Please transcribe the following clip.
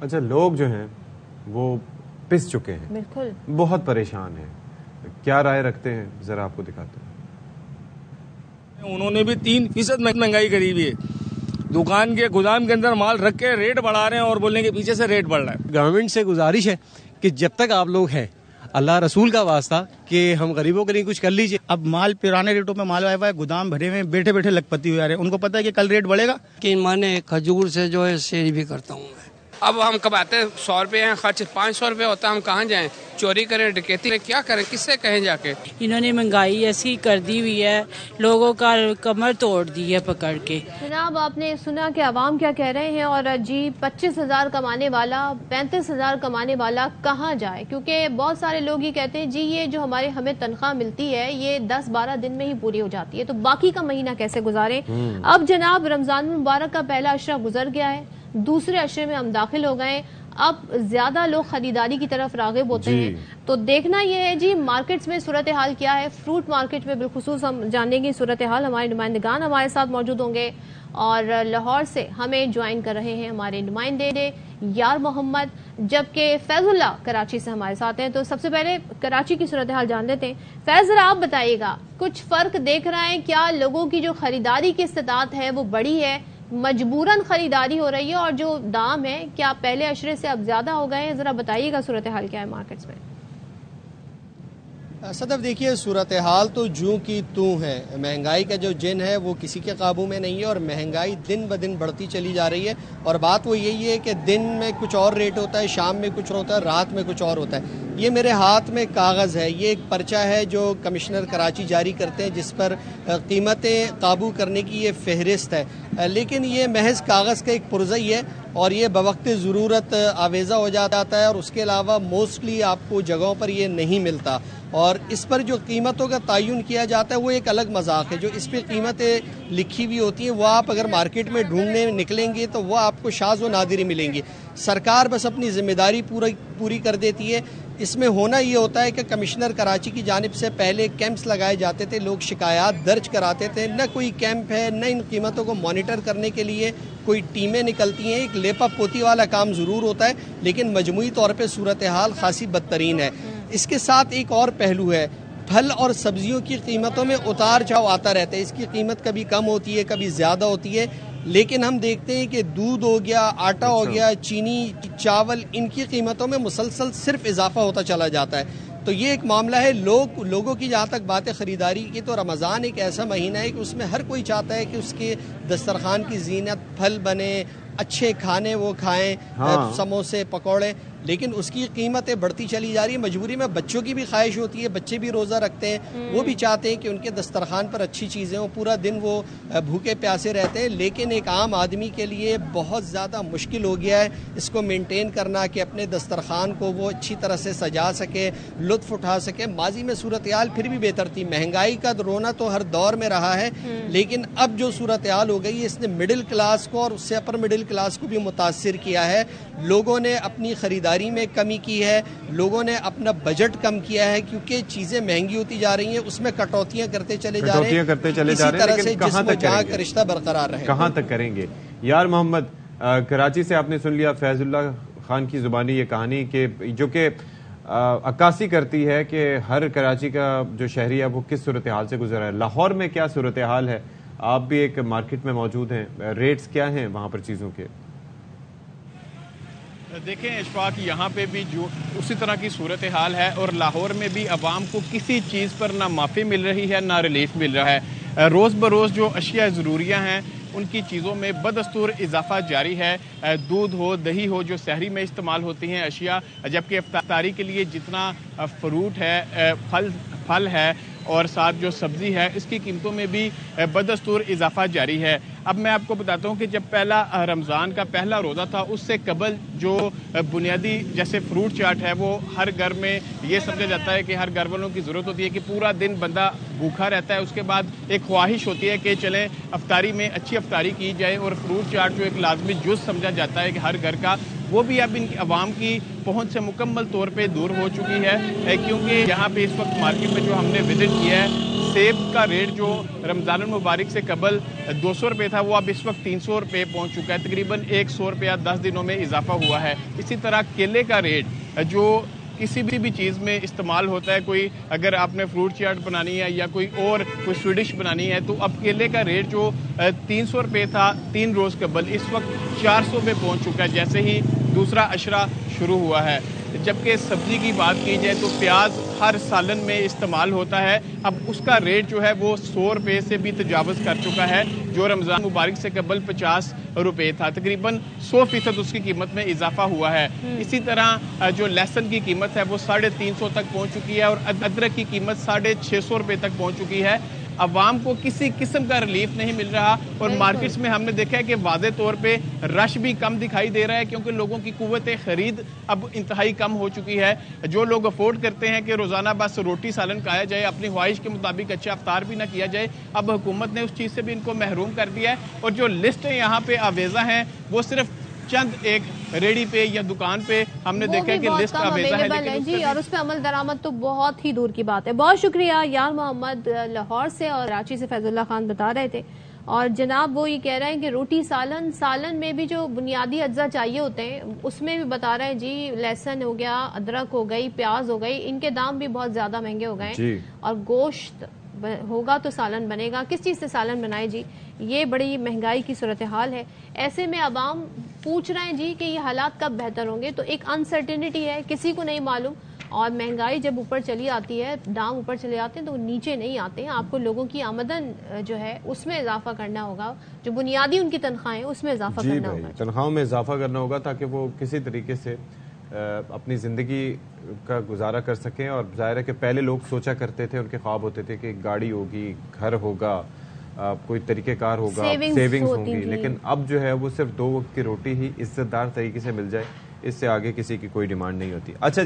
अच्छा, लोग जो हैं वो पिस चुके हैं, बिल्कुल बहुत परेशान हैं, क्या राय रखते हैं जरा आपको दिखाते हैं। उन्होंने भी 3% महंगाई करी हुई है, दुकान के गोदाम के अंदर माल रख के रेट बढ़ा रहे हैं और बोलने के पीछे से रेट बढ़ रहा है। गवर्नमेंट से गुजारिश है कि जब तक आप लोग हैं, अल्लाह रसूल का वास्ता, कि हम गरीबों के लिए कुछ कर लीजिए। अब माल पुराने रेटों में माल आया हुआ है, गोदाम भरे हुए, बैठे बैठे लखपति हुए आ रहे हैं। उनको पता है कि कल रेट बढ़ेगा। कि माने खजूर से जो है सेल भी करता हूँ मैं। अब हम कमाते 100 रुपये हैं, खर्च 500 रुपये होता है, हम कहाँ जाएं? चोरी करें, डकैती करें, क्या करें, किससे कहें जाके? इन्होंने महंगाई ऐसी कर दी हुई है, लोगों का कमर तोड़ दी है पकड़ के। जनाब, आपने सुना कि आवाम क्या कह रहे हैं। और जी 25,000 कमाने वाला, 35,000 कमाने वाला कहाँ जाए? क्योंकि बहुत सारे लोग ही कहते हैं जी ये जो हमें तनख्वाह मिलती है ये 10-12 दिन में ही पूरी हो जाती है, तो बाकी का महीना कैसे गुजारें? अब जनाब रमजान मुबारक का पहला अशरा गुजर गया है, दूसरे अशरे में हम दाखिल हो गए। अब ज्यादा लोग खरीदारी की तरफ राग़िब होते हैं, तो देखना यह है जी मार्केट्स में सूरत हाल क्या है। फ्रूट मार्केट में बिलखुसूस हम जानेंगे सूरत हाल, हमारे नुमाइंदगान हमारे साथ मौजूद होंगे। और लाहौर से हमें ज्वाइन कर रहे हैं हमारे नुमाइंदे यार मोहम्मद, जबकि फैजुल्ला कराची से हमारे साथ हैं। तो सबसे पहले कराची की सूरत हाल जान लेते हैं। फैज, जरा आप बताइएगा, कुछ फर्क देख रहे हैं क्या? लोगों की जो खरीदारी की इस्तिताअत है वो बड़ी है, मजबूरन खरीदारी हो रही है, और जो दाम है क्या पहले अशरे से अब ज्यादा हो गए हैं? जरा बताइएगा सूरत हाल क्या है मार्केट्स में। सदफ, देखिए सूरत हाल तो जूं की तूं है। महंगाई का जो जिन है वो किसी के काबू में नहीं है और महंगाई दिन ब दिन बढ़ती चली जा रही है। और बात वो यही है कि दिन में कुछ और रेट होता है, शाम में कुछ होता है, रात में कुछ और होता है। ये मेरे हाथ में कागज़ है, ये एक पर्चा है जो कमिश्नर कराची जारी करते हैं, जिस पर कीमतें काबू करने की ये फहरिस्त है। लेकिन ये महज कागज़ का एक पुर्ज़ा ही है और ये बवक्त ज़रूरत आवेज़ा हो जाता है और उसके अलावा मोस्टली आपको जगहों पर ये नहीं मिलता। और इस पर जो कीमतों का तयन किया जाता है वो एक अलग मजाक है। जो इस पर कीमतें लिखी हुई होती हैं वो आप अगर मार्केट में ढूंढने निकलेंगे तो वो आपको शाज़ व नादिर मिलेंगी। सरकार बस अपनी जिम्मेदारी पूरी कर देती है। इसमें होना ये होता है कि कमिश्नर कराची की जानिब से पहले कैंप्स लगाए जाते थे, लोग शिकायत दर्ज कराते थे। न कोई कैंप है, न इन कीमतों को मॉनिटर करने के लिए कोई टीमें निकलती हैं। एक लेपा पोती वाला काम ज़रूर होता है, लेकिन मजमूई तौर पर सूरत हाल खासी बदतरीन है। इसके साथ एक और पहलू है, फल और सब्जियों की कीमतों में उतार चढ़ाव आता रहता है। इसकी कीमत कभी कम होती है, कभी ज़्यादा होती है, लेकिन हम देखते हैं कि दूध हो गया, आटा हो गया, चीनी, चावल, इनकी कीमतों में मुसलसल सिर्फ इजाफा होता चला जाता है। तो ये एक मामला है। लोगों की जहाँ तक बात है ख़रीदारी की, तो रमज़ान एक ऐसा महीना है कि उसमें हर कोई चाहता है कि उसके दस्तरखान की जीनत, फल बने, अच्छे खाने वो खाएं, समोसे, पकौड़े, लेकिन उसकी कीमतें बढ़ती चली जा रही है। मजबूरी में बच्चों की भी ख्वाहिश होती है, बच्चे भी रोज़ा रखते हैं, वो भी चाहते हैं कि उनके दस्तरखान पर अच्छी चीज़ें हों, पूरा दिन वो भूखे प्यासे रहते हैं। लेकिन एक आम आदमी के लिए बहुत ज़्यादा मुश्किल हो गया है इसको मेंटेन करना कि अपने दस्तरखान को वो अच्छी तरह से सजा सके, लुत्फ़ उठा सके। माजी में सूरत हाल फिर भी बेहतर थी, महंगाई का रोना तो हर दौर में रहा है, लेकिन अब जो सूरत हाल हो गई है इसने मिडिल क्लास को और उससे अपर मिडिल क्लास को भी मुतासिर किया है। लोगों ने अपनी खरीदारी में कमी की है, लोगों ने अपना बजट कम किया है, क्योंकि चीजें महंगी होती जा रही हैं, उसमें कटौतियां करते चले जा रहे हैं। इसी तरह से जिस्म व जान का रिश्ता बरकरार रहे। कहाँ तक करेंगे? यार मोहम्मद, कराची से आपने सुन लिया फैजुल्ला खान की जुबानी ये कहानी के जो कि अक्कासी करती है कि हर कराची का जो शहरी है वो किस सूरत हाल से गुजरा है। लाहौर में क्या सूरत हाल है? आप भी एक मार्केट में मौजूद हैं, रेट्स क्या हैं वहाँ पर चीज़ों के? देखें इशफाक, यहाँ पे भी जो उसी तरह की सूरत हाल है और लाहौर में भी आवाम को किसी चीज़ पर ना माफ़ी मिल रही है ना रिलीफ मिल रहा है। रोज़ बरोज़ जो अशिया ज़रूरियाँ हैं उनकी चीज़ों में बदस्तूर इजाफा जारी है। दूध हो, दही हो, जो सहरी में इस्तेमाल होती हैं अशिया, जबकि इफ्तारी के लिए जितना फ्रूट है, फल है और साथ जो सब्ज़ी है, इसकी कीमतों में भी बदस्तूर इजाफा जारी है। अब मैं आपको बताता हूँ कि जब पहला रमज़ान का पहला रोज़ा था उससे कबल जो बुनियादी जैसे फ्रूट चाट है वो हर घर में ये समझा जाता है कि हर घर वालों की ज़रूरत होती है कि पूरा दिन बंदा भूखा रहता है, उसके बाद एक ख्वाहिश होती है कि चलें अफ्तारी में अच्छी अफ्तारी की जाए, और फ्रूट चाट जो एक लाजमी जुज़ समझा जाता है कि हर घर का, वो भी अब इन आवाम की पहुंच से मुकम्मल तौर पे दूर हो चुकी है। क्योंकि यहाँ पे इस वक्त मार्केट में जो हमने विजिट किया है सेब का रेट जो रमज़ानुल मुबारक से कबल 200 रुपये था वो अब इस वक्त 300 रुपये पहुँच चुका है। तकरीबन 100 रुपया 10 दिनों में इजाफा हुआ है। इसी तरह केले का रेट जो किसी भी चीज़ में इस्तेमाल होता है, कोई अगर आपने फ्रूट चाट बनानी है या कोई स्वीट डिश बनानी है, तो अब केले का रेट जो 300 रुपये था 3 रोज़ कबल इस वक्त 400 पे पहुंच चुका है, जैसे ही दूसरा अशरा शुरू हुआ है। जबकि सब्जी की बात की जाए तो प्याज हर सालन में इस्तेमाल होता है, अब उसका रेट जो है वो 100 रुपये से भी तजावज़ कर चुका है, जो रमज़ान मुबारक से कबल 50 रुपये था। तकरीबन 100% उसकी कीमत में इजाफा हुआ है। इसी तरह जो लहसुन की कीमत है वो 350 तक पहुँच चुकी है और अदरक की कीमत 650 रुपये तक पहुँच चुकी है। अवाम को किसी किस्म का रिलीफ नहीं मिल रहा और मार्केट्स में हमने देखा है कि वादे तौर पे रश भी कम दिखाई दे रहा है, क्योंकि लोगों की कुव्वत खरीद अब इंतहाई कम हो चुकी है। जो लोग अफोर्ड करते हैं कि रोज़ाना बस रोटी सालन खाया जाए, अपनी ख्वाहिश के मुताबिक अच्छा अफ्तार भी ना किया जाए, अब हुकूमत ने उस चीज़ से भी इनको महरूम कर दिया है। और जो लिस्ट है यहाँ पे आवेजा हैं वो सिर्फ चंद एक रेडी पे या दुकान पे हमने देखा है कि लिस्ट अवेलेबल है जी, और उस पर अमल दरामद तो बहुत ही दूर की बात है। बहुत शुक्रिया यार मोहम्मद लाहौर से और कराची से फैजुल्ला खान बता रहे थे। और जनाब वो ये कह रहे हैं कि रोटी सालन में भी जो बुनियादी अज्जा चाहिए होते हैं उसमें भी बता रहे हैं जी, लहसुन हो गया, अदरक हो गई, प्याज हो गई, इनके दाम भी बहुत ज्यादा महंगे हो गए। और गोश्त होगा तो सालन बनेगा, किस चीज़ से सालन बनाए जी, ये बड़ी महंगाई की सूरत हाल है। ऐसे में अवाम पूछ रहे हैं जी कि ये हालात कब बेहतर होंगे, तो एक अनसर्टेनिटी है, किसी को नहीं मालूम। और महंगाई जब ऊपर चली आती है, दाम ऊपर चले आते हैं तो नीचे नहीं आते हैं। आपको लोगों की आमदन जो है उसमें इजाफा करना होगा, जो बुनियादी उनकी तनख्वाहें उसमें इजाफा करना होगा, तनख्वाहों में इजाफा करना होगा ताकि वो किसी तरीके से अपनी ज़िंदगी का गुजारा कर सकें। और जाहिर है कि पहले लोग सोचा करते थे, उनके ख्वाब होते थे कि गाड़ी होगी, घर होगा, कोई तरीक़ेकार होगा, सेविंग्स होंगी, लेकिन अब जो है वो सिर्फ 2 वक्त की रोटी ही इज्जतदार तरीके से मिल जाए, इससे आगे किसी की कोई डिमांड नहीं होती। अच्छा जी।